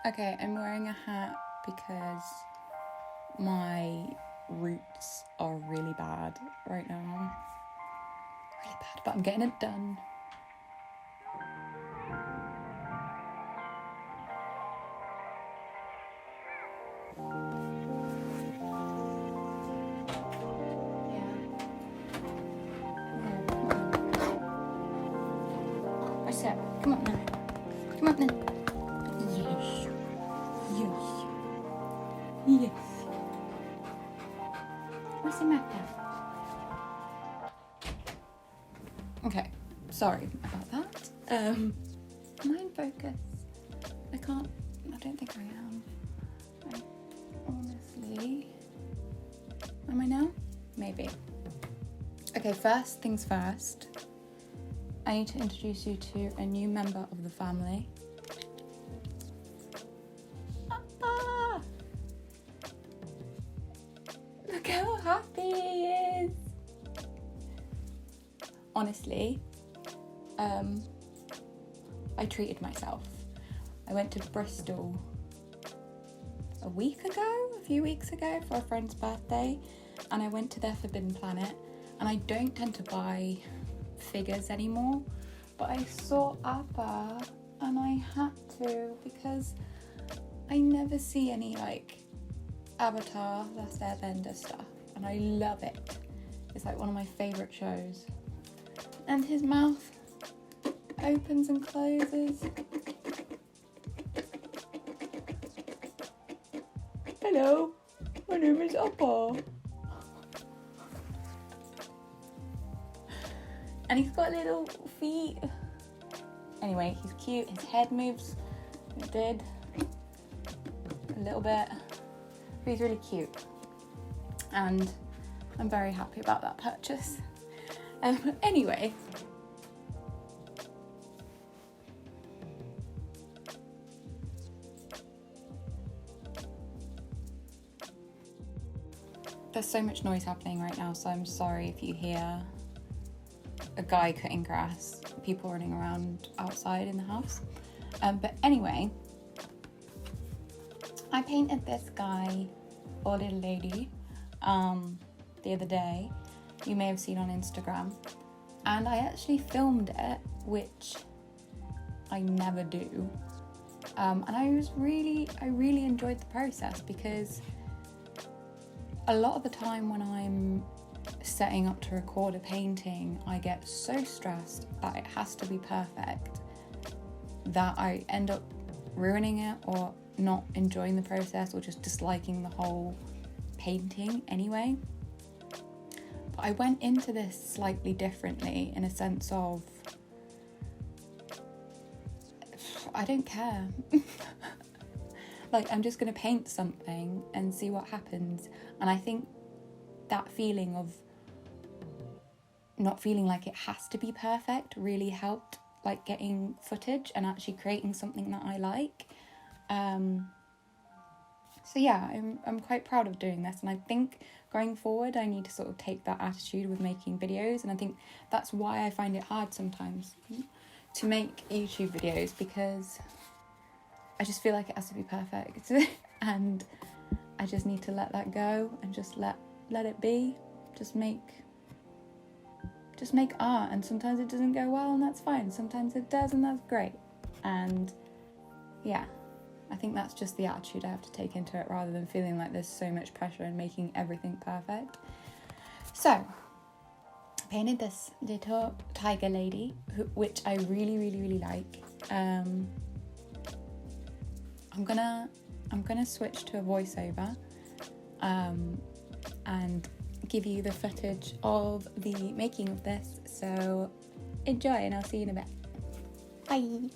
Okay, I'm wearing a hat because my roots are really bad right now. Really bad, but I'm getting it done. What's up? Come up now. Come up now. Yes. Yes. Yes. What's the matter? Okay, sorry about that. Mind focus. I don't think I am. Honestly. Am I now? Maybe. Okay, first things first. I need to introduce you to a new member of the family. Ah! Look how happy he is! Honestly, I treated myself. I went to Bristol a few weeks ago for a friend's birthday, and I went to their Forbidden Planet, and I don't tend to buy figures anymore, but I saw Appa and I had to because I never see any like Avatar, Last Airbender stuff, and I love it. It's like one of my favourite shows. And his mouth opens and closes. Hello, my name is Appa. And he's got little feet. Anyway, he's cute. His head moves. It did. A little bit. But he's really cute. And I'm very happy about that purchase. Anyway. There's so much noise happening right now, so I'm sorry if you hear a guy cutting grass, people running around outside in the house. But anyway, I painted this guy or little lady the other day. You may have seen on Instagram. And I actually filmed it, which I never do. And I really enjoyed the process because a lot of the time when I'm setting up to record a painting, I get so stressed that it has to be perfect that I end up ruining it or not enjoying the process or just disliking the whole painting anyway. But I went into this slightly differently in a sense of I don't care. Like, I'm just going to paint something and see what happens. And I think that feeling of not feeling like it has to be perfect really helped, like, getting footage and actually creating something that I like. So yeah, I'm quite proud of doing this, and I think going forward I need to sort of take that attitude with making videos, and I think that's why I find it hard sometimes to make YouTube videos, because I just feel like it has to be perfect and I just need to let that go and just let it be. Just make art, and sometimes it doesn't go well and that's fine. Sometimes it does and that's great. And yeah, I think that's just the attitude I have to take into it, rather than feeling like there's so much pressure in making everything perfect. So, I painted this little tiger lady, which I really like. I'm gonna switch to a voiceover and give you the footage of the making of this. So enjoy, and I'll see you in a bit. Bye.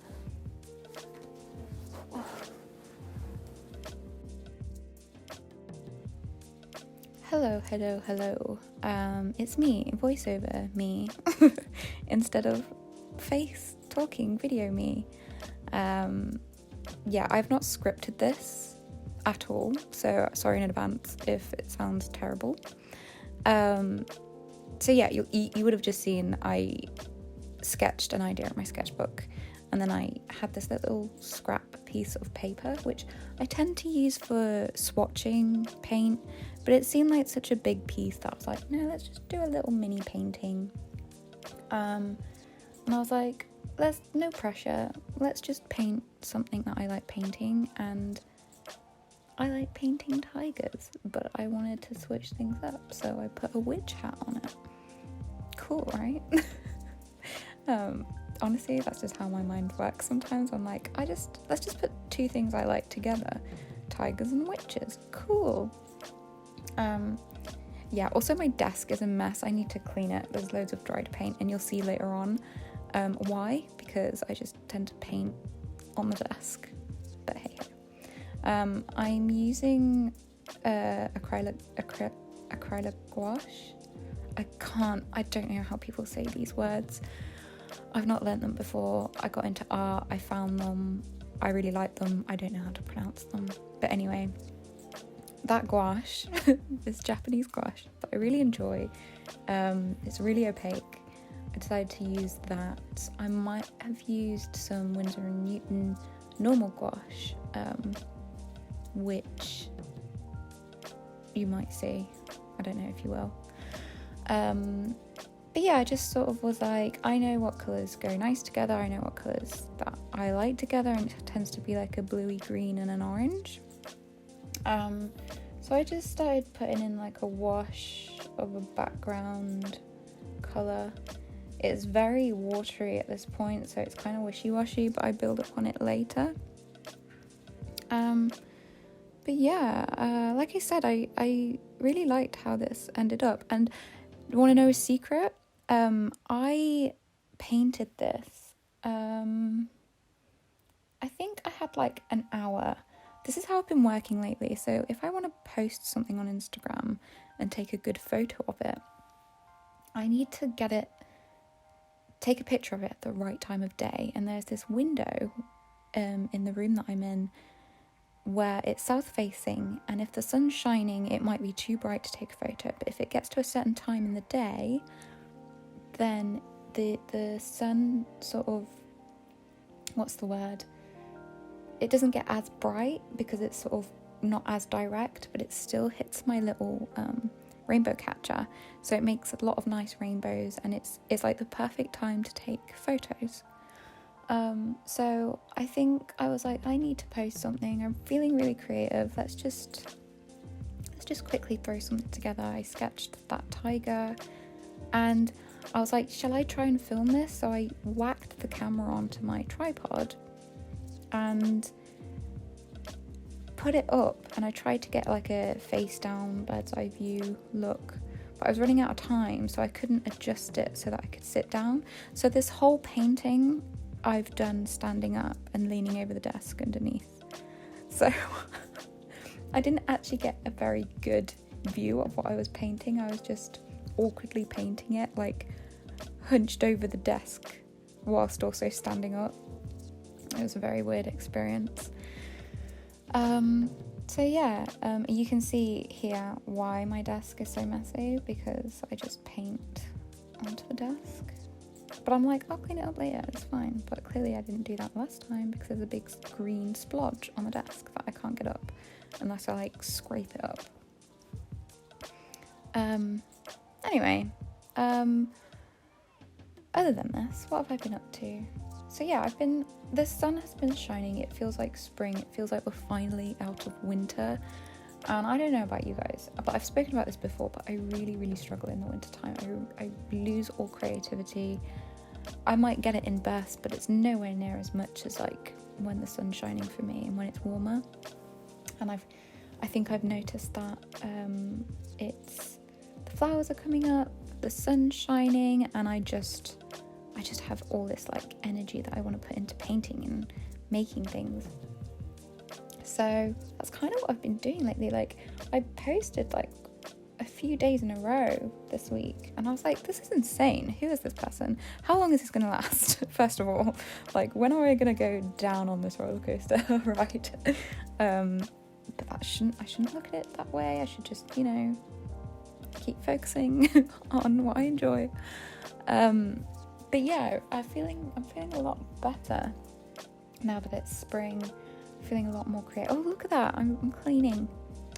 Hello. It's me, voiceover me, instead of face talking video me. Yeah, I've not scripted this at all, so sorry in advance if it sounds terrible. So yeah, you would have just seen I sketched an idea in my sketchbook, and then I had this little scrap piece of paper, which I tend to use for swatching paint, but it seemed like such a big piece that I was like, no, let's just do a little mini painting. And I was like, no pressure, let's just paint something that I like painting, and I like painting tigers, but I wanted to switch things up, so I put a witch hat on it. Cool, right? Honestly, that's just how my mind works sometimes. I'm like, let's just put two things I like together, tigers and witches. Cool. Yeah, also my desk is a mess. I need to clean it. There's loads of dried paint, and you'll see later on why, because I just tend to paint on the desk, but hey. I'm using acrylic gouache. I don't know how people say these words. I've not learnt them before. I got into art, I found them, I really like them. I don't know how to pronounce them. But anyway, that gouache, this Japanese gouache that I really enjoy, it's really opaque. I decided to use that. I might have used some Winsor & Newton normal gouache, which you might see. I don't know if you will. But yeah, I just sort of was like, I know what colours go nice together, I know what colours that I like together, and it tends to be like a bluey green and an orange. So I just started putting in like a wash of a background colour. It's very watery at this point, so it's kind of wishy-washy, but I build upon it later. But yeah, like I said, I really liked how this ended up. And you want to know a secret? I painted this. I think I had like an hour. This is how I've been working lately. So if I want to post something on Instagram and take a good photo of it, I need to take a picture of it at the right time of day. And there's this window in the room that I'm in where it's south facing, and if the sun's shining it might be too bright to take a photo, but if it gets to a certain time in the day, then the sun sort of, what's the word, it doesn't get as bright because it's sort of not as direct, but it still hits my little rainbow catcher, so it makes a lot of nice rainbows, and it's like the perfect time to take photos. So I think I was like, I need to post something. I'm feeling really creative. Let's just quickly throw something together. I sketched that tiger, and I was like, shall I try and film this? So I whacked the camera onto my tripod and put it up, and I tried to get like a face down bird's eye view look, but I was running out of time, so I couldn't adjust it so that I could sit down. So this whole painting I've done standing up and leaning over the desk underneath. So I didn't actually get a very good view of what I was painting. I was just awkwardly painting it, like hunched over the desk whilst also standing up. It was a very weird experience. So yeah, you can see here why my desk is so messy, because I just paint onto the desk. But I'm like, I'll clean it up later, it's fine. But clearly I didn't do that last time, because there's a big green splodge on the desk that I can't get up unless I like scrape it up. Anyway, other than this, what have I been up to? So yeah, the sun has been shining, it feels like spring, it feels like we're finally out of winter. And I don't know about you guys, but I've spoken about this before, but I really, really struggle in the winter time. I lose all creativity. I might get it in bursts, but it's nowhere near as much as like when the sun's shining for me and when it's warmer. And I think I've noticed that the flowers are coming up, the sun's shining, and I just have all this like energy that I want to put into painting and making things. So that's kind of what I've been doing lately. Like, I posted like a few days in a row this week, and I was like, this is insane. Who is this person? How long is this gonna last? First of all, like, when are I gonna go down on this roller coaster? Right? But I shouldn't look at it that way. I should just, keep focusing on what I enjoy. But yeah, I'm feeling a lot better now that it's spring. feeling a lot more creative. Oh, look at that, I'm cleaning.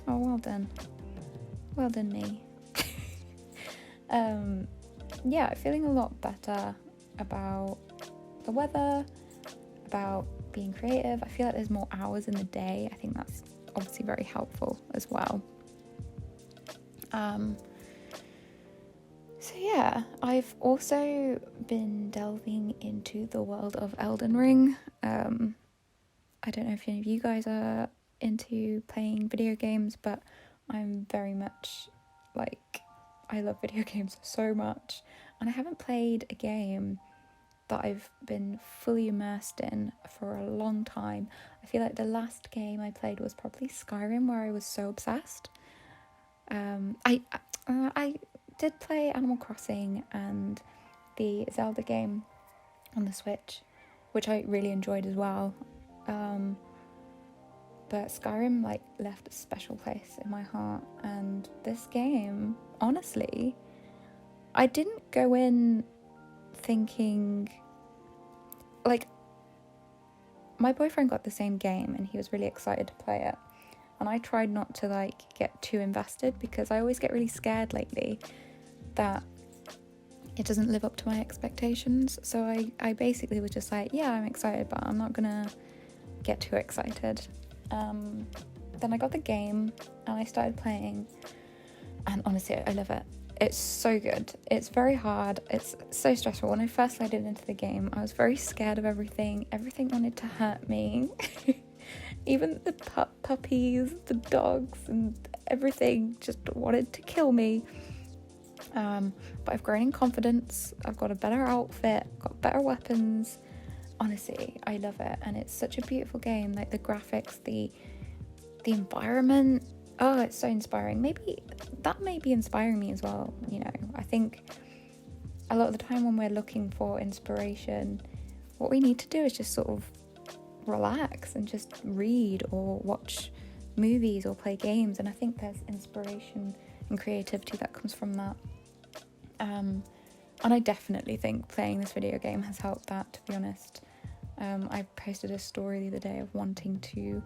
Oh, well done me. Yeah, feeling a lot better about the weather, about being creative. I feel like there's more hours in the day. I think that's obviously very helpful as well. So yeah, I've also been delving into the world of eldenring. I don't know if any of you guys are into playing video games, but I'm very much like, I love video games so much, and I haven't played a game that I've been fully immersed in for a long time. I feel like the last game I played was probably Skyrim, where I was so obsessed. I did play Animal Crossing and the Zelda game on the Switch, which I really enjoyed as well. But Skyrim like left a special place in my heart, and this game, honestly, I didn't go in thinking, like, my boyfriend got the same game and he was really excited to play it, and I tried not to like get too invested, because I always get really scared lately that it doesn't live up to my expectations. So I basically was just like, yeah, I'm excited, but I'm not gonna get too excited. Then I got the game and I started playing, and honestly, I love it. It's so good. It's very hard. It's so stressful. When I first slided into the game, I was very scared of everything. Everything wanted to hurt me. Even the puppies, the dogs, and everything just wanted to kill me. But I've grown in confidence. I've got a better outfit, got better weapons. Honestly, I love it, and it's such a beautiful game. Like the graphics, the environment. Oh, it's so inspiring. Maybe that may be inspiring me as well. You know, I think a lot of the time when we're looking for inspiration, what we need to do is just sort of relax and just read or watch movies or play games. And I think there's inspiration and creativity that comes from that. And I definitely think playing this video game has helped that, to be honest. I posted a story the other day of wanting to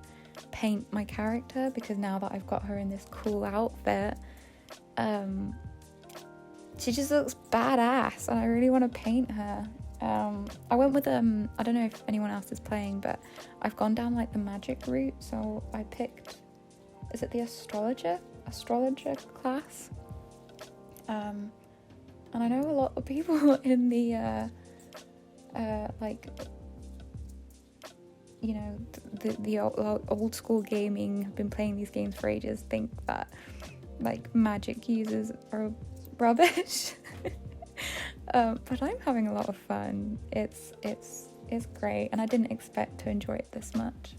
paint my character, because now that I've got her in this cool outfit, she just looks badass and I really want to paint her. I went with I don't know if anyone else is playing, but I've gone down like the magic route. So I picked, is it the astrologer class? And I know a lot of people in the like, you know, the old school gaming, have been playing these games for ages, think that like magic users are rubbish. But I'm having a lot of fun. It's great, and I didn't expect to enjoy it this much.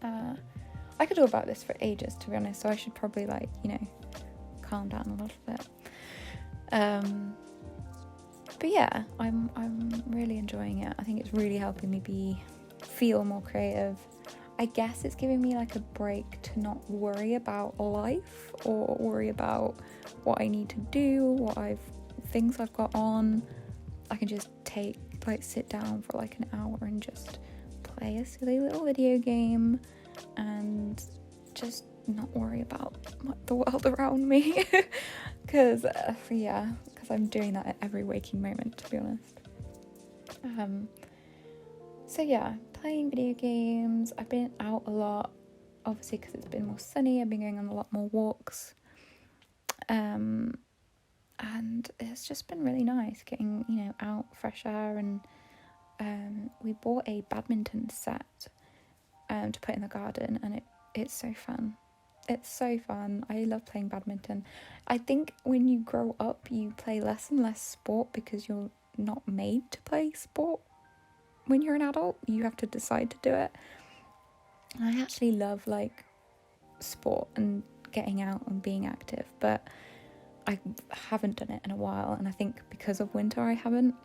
I could talk about this for ages, to be honest, so I should probably, like, you know, calm down a little bit. But yeah, I'm really enjoying it. I think it's really helping me feel more creative. I guess it's giving me like a break to not worry about life or worry about what I need to do, things I've got on. I can just sit down for like an hour and just play a silly little video game and just not worry about the world around me. Because I'm doing that at every waking moment, to be honest. So yeah, playing video games. I've been out a lot, obviously, because it's been more sunny. I've been going on a lot more walks, and it's just been really nice getting, you know, out, fresh air. And we bought a badminton set to put in the garden, and it's so fun. It's so fun. I love playing badminton. I think when you grow up, you play less and less sport because you're not made to play sport. When you're an adult, you have to decide to do it. And I actually love like sport and getting out and being active, but I haven't done it in a while, and I think because of winter I haven't.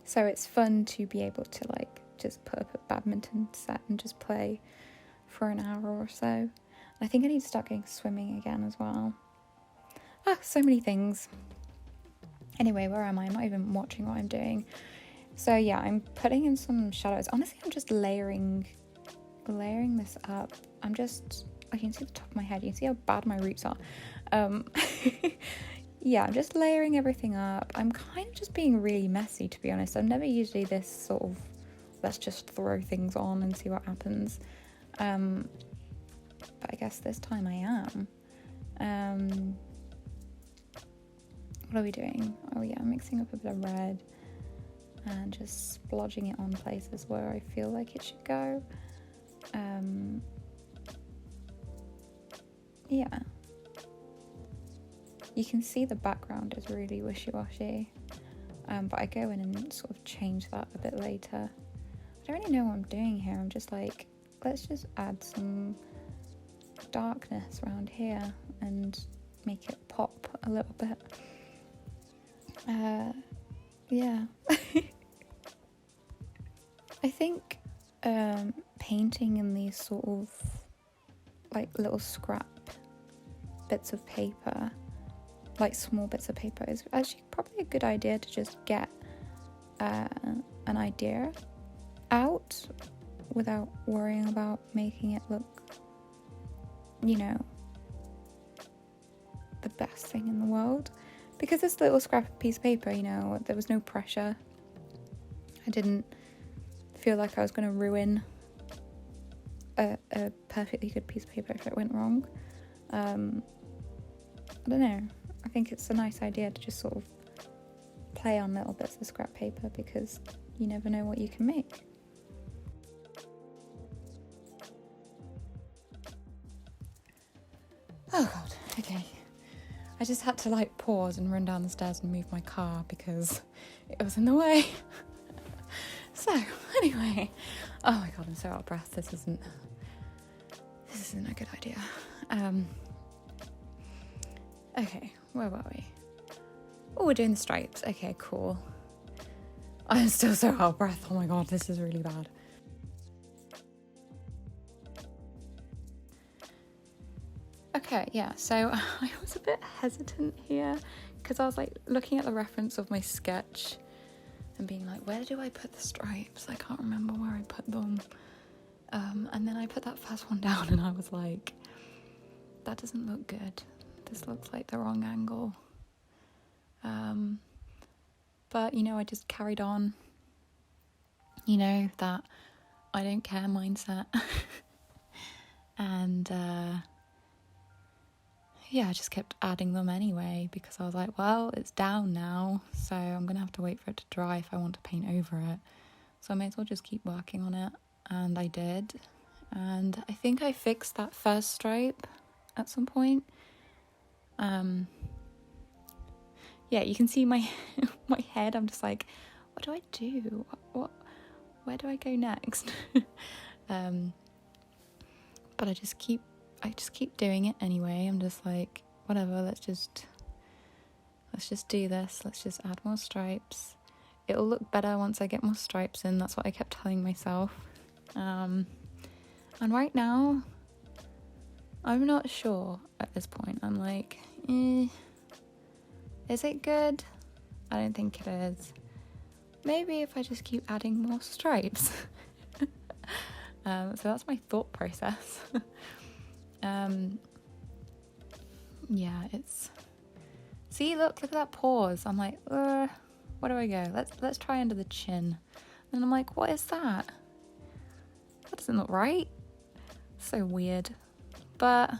So it's fun to be able to like just put up a badminton set and just play for an hour or so. I think I need to start going swimming again as well. So many things. Anyway, where am I? I'm not even watching what I'm doing. So yeah, I'm putting in some shadows. Honestly, I'm just layering this up. I'm just, I can see the top of my head. You can see how bad my roots are. Yeah, I'm just layering everything up. I'm kind of just being really messy, to be honest. I'm never usually this sort of, let's just throw things on and see what happens. But I guess this time I am. What are we doing? Oh yeah, I'm mixing up a bit of red and just splodging it on places where I feel like it should go. Yeah. You can see the background is really wishy-washy, but I go in and sort of change that a bit later. I don't really know what I'm doing here. I'm just like, let's just add some darkness around here and make it pop a little bit. Yeah. I think painting in these sort of like little scrap bits of paper, like small bits of paper, is actually probably a good idea to just get an idea out without worrying about making it look, you know, the best thing in the world. Because this little scrap piece of paper, you know, there was no pressure. I didn't feel like I was going to ruin a perfectly good piece of paper if it went wrong. I don't know. I think it's a nice idea to just sort of play on little bits of scrap paper because you never know what you can make. Oh god, okay. I just had to like pause and run down the stairs and move my car because it was in the way. So, anyway. Oh my god, I'm so out of breath. This isn't a good idea. Okay, where were we? Oh, we're doing the stripes. Okay, cool. I'm still so out of breath. Oh my god, this is really bad. Okay, yeah, so I was a bit hesitant here because I was like looking at the reference of my sketch and being like, where do I put the stripes? I can't remember where I put them. And then I put that first one down and I was like, that doesn't look good. This looks like the wrong angle. But, you know, I just carried on. You know, that I don't care mindset. And, yeah, I just kept adding them anyway because I was like, well, it's down now, so I'm going to have to wait for it to dry if I want to paint over it. So I may as well just keep working on it. And I did. And I think I fixed that first stripe at some point. Yeah, you can see my my head. I'm just like, what do I do? Where do I go next? But I just keep doing it anyway. I'm just like, whatever, let's just do this. Let's just add more stripes. It'll look better once I get more stripes in. That's what I kept telling myself. And right now, I'm not sure at this point. I'm like, is it good? I don't think it is. Maybe if I just keep adding more stripes. So that's my thought process. Yeah, it's... See, look at that pause. I'm like, where do I go? Let's try under the chin. And I'm like, what is that? That doesn't look right. So weird. But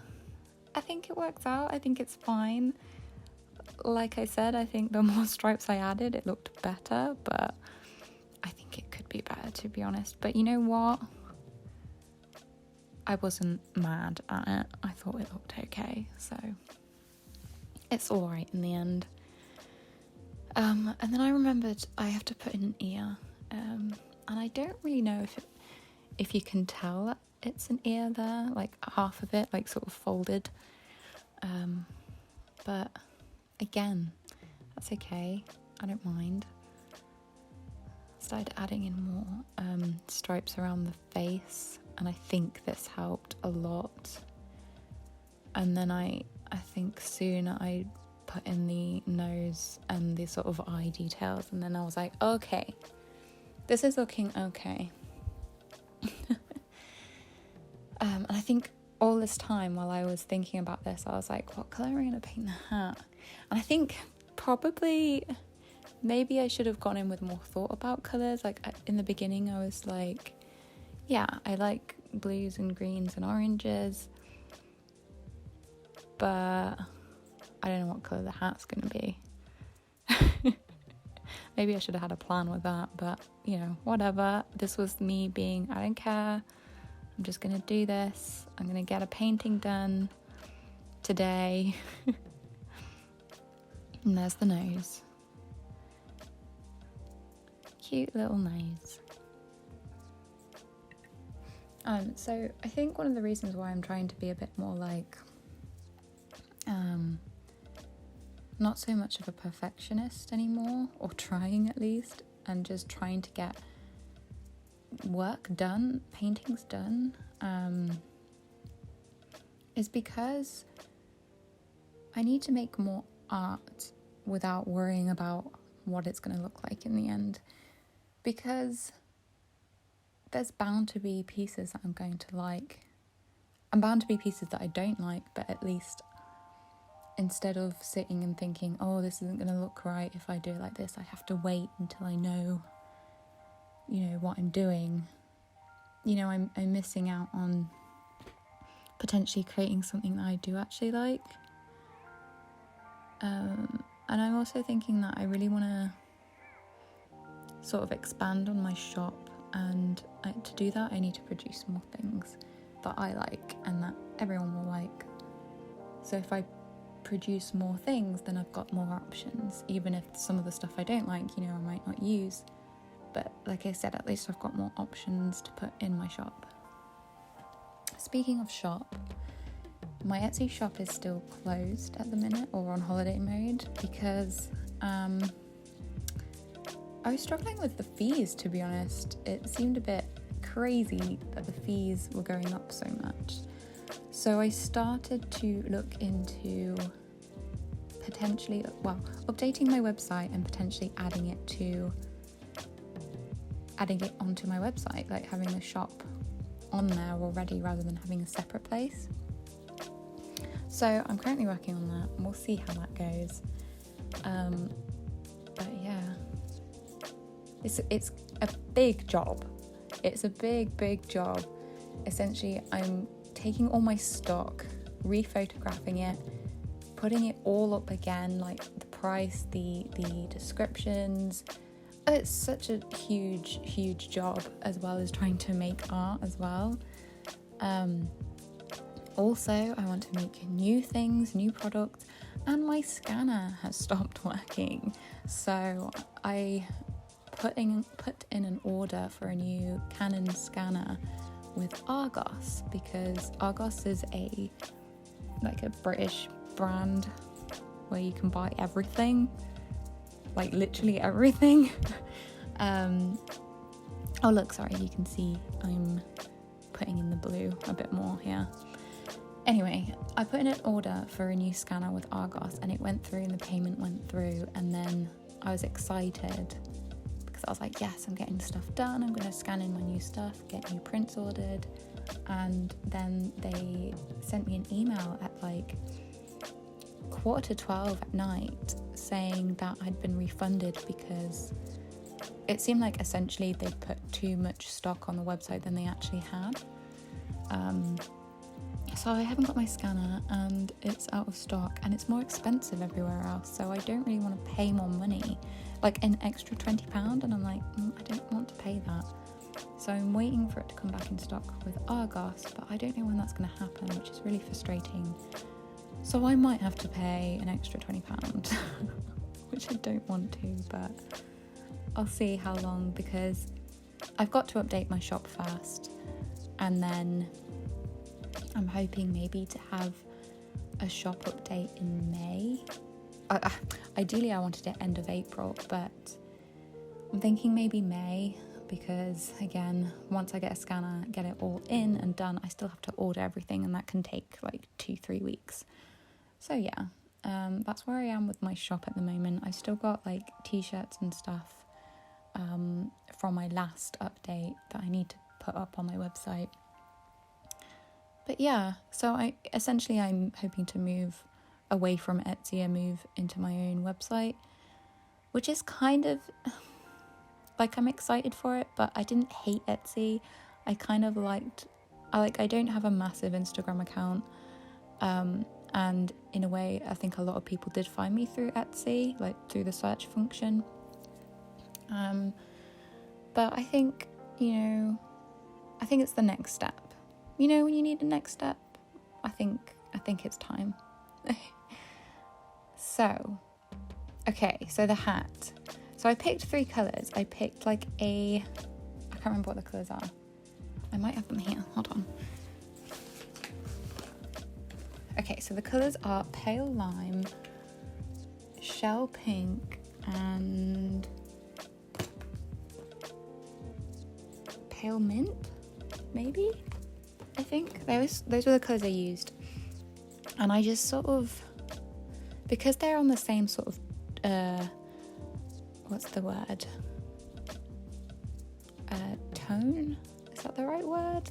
I think it works out. I think it's fine. Like I said, I think the more stripes I added, it looked better. But I think it could be better, to be honest. But you know what? I wasn't mad at it. I thought it looked okay. So it's all right in the end. And then I remembered I have to put in an ear. And I don't really know if you can tell that it's an ear there, like half of it, like sort of folded. But again, that's okay. I don't mind. Started adding in more stripes around the face, and I think this helped a lot. And then I think soon I put in the nose and the sort of eye details, and then I was like, okay, this is looking okay. And I think all this time while I was thinking about this, I was like, what colour am I going to paint the hat? And I think probably maybe I should have gone in with more thought about colours. Like in the beginning I was like, yeah, I like blues and greens and oranges, but I don't know what colour the hat's going to be. Maybe I should have had a plan with that, but you know, whatever. This was me being, I don't care, I'm just going to do this. I'm going to get a painting done today. And there's the nose. Cute little nose. So I think one of the reasons why I'm trying to be a bit more like, not so much of a perfectionist anymore, or trying at least, and just trying to get work done, paintings done, is because I need to make more art without worrying about what it's going to look like in the end, because there's bound to be pieces that I'm going to like, and bound to be pieces that I don't like, but at least instead of sitting and thinking, oh, this isn't going to look right if I do it like this, I have to wait until I know, you know, what I'm doing. You know, I'm missing out on potentially creating something that I do actually like. And I'm also thinking that I really want to sort of expand on my shop, and to do that I need to produce more things that I like and that everyone will like. So if I produce more things, then I've got more options, even if some of the stuff I don't like, you know, I might not use. But like I said, at least I've got more options to put in my shop. Speaking of shop, my Etsy shop is still closed at the minute, or on holiday mode, because I was struggling with the fees, to be honest. It seemed a bit crazy that the fees were going up so much. So I started to look into potentially, updating my website and potentially adding it onto my website, like having the shop on there already rather than having a separate place. So I'm currently working on that, and we'll see how that goes. But yeah, it's a big job. It's a big job. Essentially, I'm taking all my stock, rephotographing it, putting it all up again, like the price, the descriptions. It's such a huge job, as well as trying to make art as well. Also, I want to make new things, new products, and my scanner has stopped working. So I put in an order for a new Canon scanner with Argos, because Argos is a British brand where you can buy everything, like literally everything. Oh look, sorry, you can see I'm putting in the blue a bit more here. Anyway, I put in an order for a new scanner with Argos, and it went through and the payment went through, and then I was excited because I was like, yes, I'm getting stuff done, I'm going to scan in my new stuff, get new prints ordered. And then they sent me an email at like 11:45 at night saying that I'd been refunded, because it seemed like essentially they put too much stock on the website than they actually had. So I haven't got my scanner, and it's out of stock, and it's more expensive everywhere else, so I don't really want to pay more money, like an extra £20, and I'm like, I don't want to pay that. So I'm waiting for it to come back in stock with Argos, but I don't know when that's going to happen, which is really frustrating. So I might have to pay an extra £20, which I don't want to, but I'll see how long, because I've got to update my shop first, and then I'm hoping maybe to have a shop update in May. Ideally, I wanted it end of April, but I'm thinking maybe May, because again, once I get a scanner, get it all in and done, I still have to order everything, and that can take like 2-3 weeks. So yeah, that's where I am with my shop at the moment. I've still got like t-shirts and stuff from my last update that I need to put up on my website. But yeah, so I'm hoping to move away from Etsy and move into my own website, which is kind of like, I'm excited for it, but I didn't hate Etsy. I kind of I don't have a massive Instagram account, and in a way I think a lot of people did find me through Etsy, like through the search function, but I think, I think it's the next step. When you need a next step, I think it's time. So the hat. So I picked 3 colours. I picked I can't remember what the colours are. I might have them here. Hold on. Okay, so the colours are pale lime, shell pink, and pale mint, maybe? I think those were the colours I used. And I just sort of, because they're on the same sort of, what's the word? Tone? Is that the right word?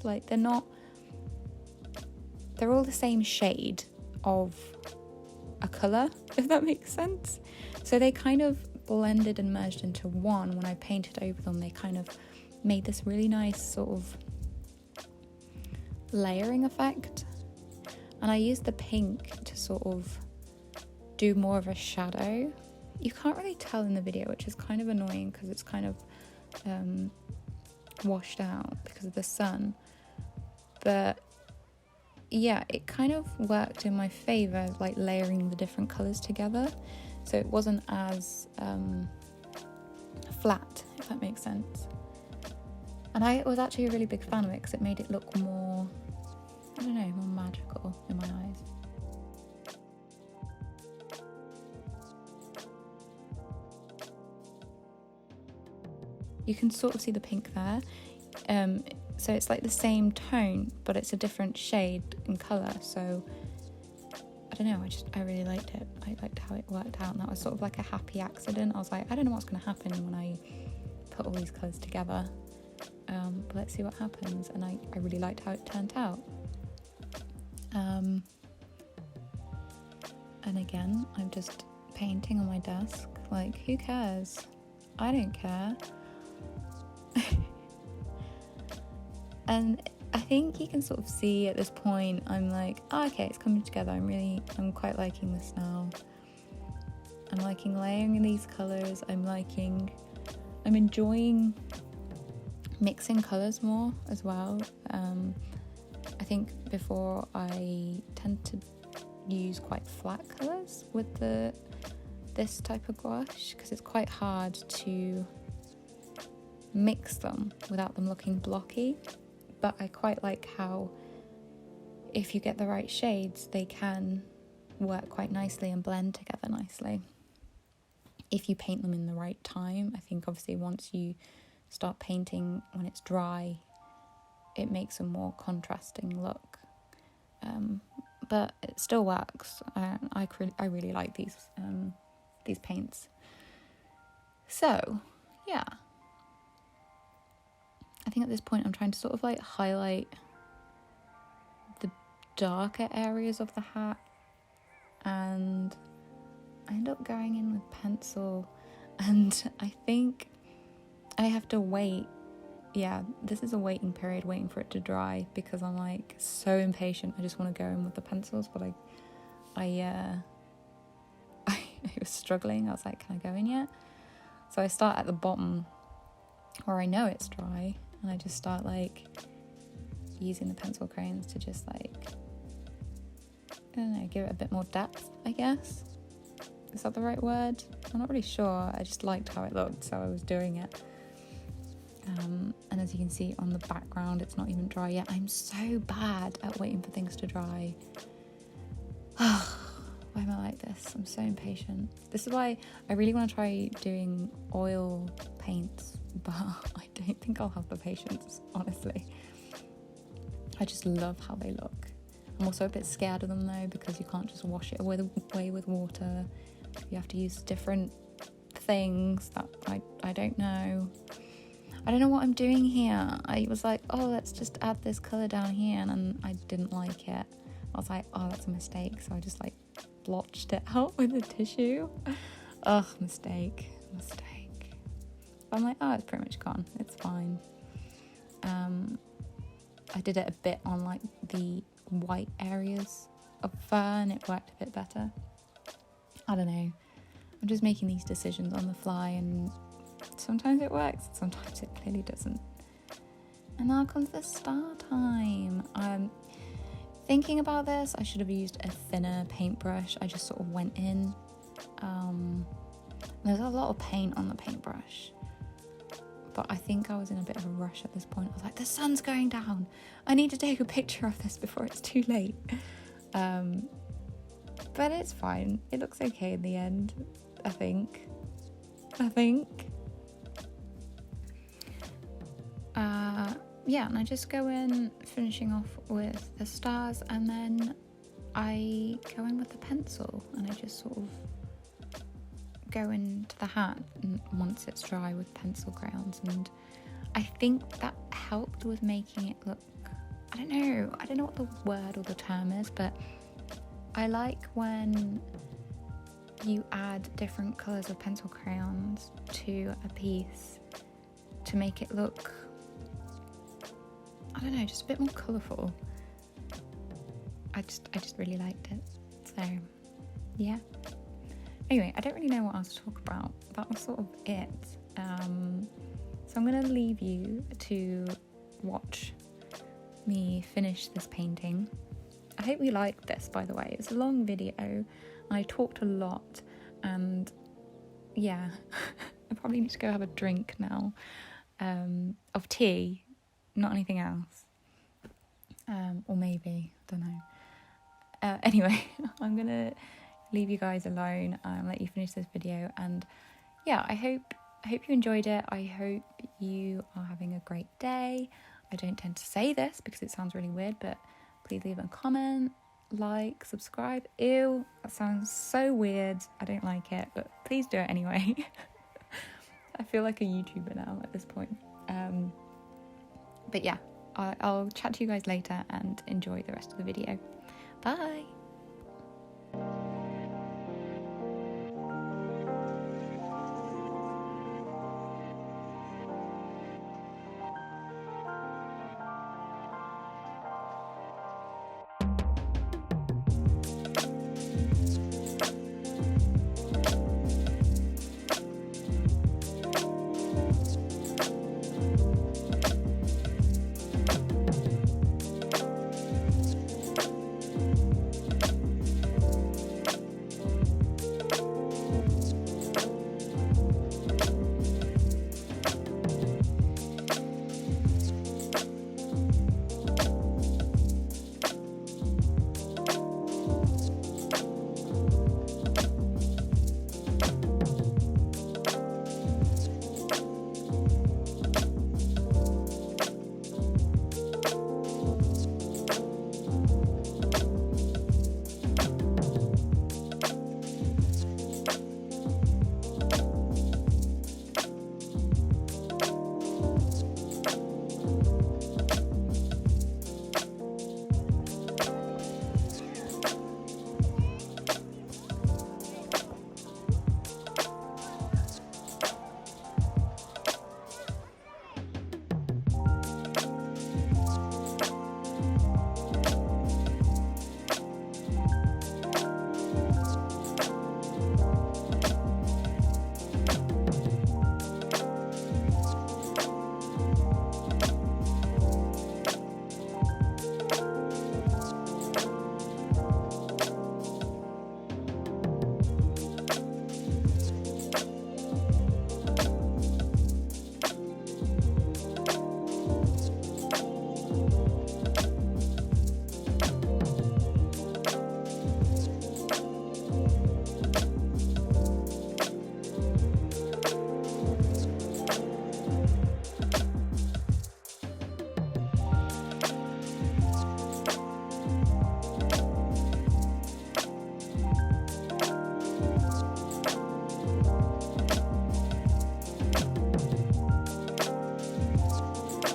They're all the same shade of a colour, if that makes sense. So they kind of blended and merged into one. When I painted over them, they kind of made this really nice sort of layering effect. And I used the pink to sort of do more of a shadow. You can't really tell in the video, which is kind of annoying because it's kind of washed out because of the sun. But yeah, it kind of worked in my favour, like layering the different colours together. So it wasn't as flat, if that makes sense. And I was actually a really big fan of it because it made it look more, more magical in my eyes. You can sort of see the pink there. So it's like the same tone, but it's a different shade and colour. So I don't know, I really liked it. I liked how it worked out, and that was sort of like a happy accident. I was like, I don't know what's going to happen when I put all these colours together, but let's see what happens. And I really liked how it turned out. And again, I'm just painting on my desk. Like, who cares? I don't care. And I think you can sort of see at this point, I'm like, okay, it's coming together. I'm quite liking this now. I'm liking layering these colours. I'm enjoying mixing colours more as well. I think before I tend to use quite flat colours with this type of gouache because it's quite hard to mix them without them looking blocky. But I quite like how if you get the right shades, they can work quite nicely and blend together nicely if you paint them in the right time. I think obviously once you start painting when it's dry, it makes a more contrasting look, but it still works. I really like these paints. So yeah, I think at this point I'm trying to sort of like highlight the darker areas of the hat, and I end up going in with pencil, and I think I have to wait. Yeah, this is a waiting period, waiting for it to dry, because I'm like so impatient. I just want to go in with the pencils, but I was struggling. I was like, can I go in yet? So I start at the bottom where I know it's dry, and I just start like using the pencil crayons to just like, I don't know, give it a bit more depth, I guess. Is that the right word? I'm not really sure. I just liked how it looked, so I was doing it. And as you can see on the background, it's not even dry yet. I'm so bad at waiting for things to dry. Why am I like this? I'm so impatient. This is why I really want to try doing oil paints, but I don't think I'll have the patience, honestly. I just love how they look. I'm also a bit scared of them though, because you can't just wash it away with water. You have to use different things that I don't know. I don't know what I'm doing here. I was like, oh, let's just add this colour down here, and then I didn't like it. I was like, oh, that's a mistake. So I just like blotched it out with a tissue. Ugh, mistake. I'm like, oh, it's pretty much gone. It's fine. I did it a bit on like the white areas of fur and it worked a bit better. I don't know. I'm just making these decisions on the fly, and sometimes it works, sometimes it clearly doesn't. And now comes the star time. I'm thinking about this. I should have used a thinner paintbrush. I just sort of went in. There's a lot of paint on the paintbrush, but I think I was in a bit of a rush at this point. I was like, the sun's going down. I need to take a picture of this before it's too late. But it's fine. It looks okay in the end, I think. Yeah, and I just go in finishing off with the stars, and then I go in with the pencil, and I just sort of go into the hat once it's dry with pencil crayons, and I think that helped with making it look, I don't know what the word or the term is, but I like when you add different colours of pencil crayons to a piece to make it look, I don't know, just a bit more colourful. I just really liked it. So yeah. Anyway, I don't really know what else to talk about. That was sort of it. So I'm going to leave you to watch me finish this painting. I hope you liked this, by the way. It's a long video and I talked a lot, and yeah, I probably need to go have a drink now of tea, not anything else. Or maybe, I don't know. Anyway, I'm going to leave you guys alone, let you finish this video, and yeah, I hope you enjoyed it. I hope you are having a great day. I don't tend to say this because it sounds really weird, but please leave a comment, like, subscribe. Ew, that sounds so weird. I don't like it, but please do it anyway. I feel like a YouTuber now at this point. But yeah, I'll chat to you guys later and enjoy the rest of the video. Bye.